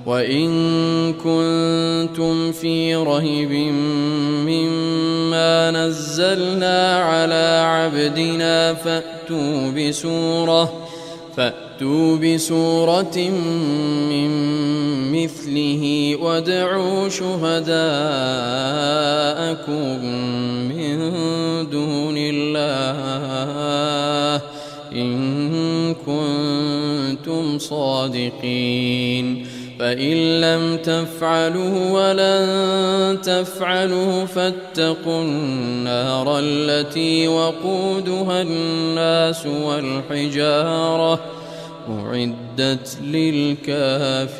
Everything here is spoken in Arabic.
وإن كنتم في ريب مما نزلنا على عبدنا فأتوا بسورة من مثله وادعوا شهداءكم من دون الله إن كنتم صادقين. فإن لم تفعلوا ولن تفعلوا فاتقوا النار التي وقودها الناس والحجارة أعدت للكافرين.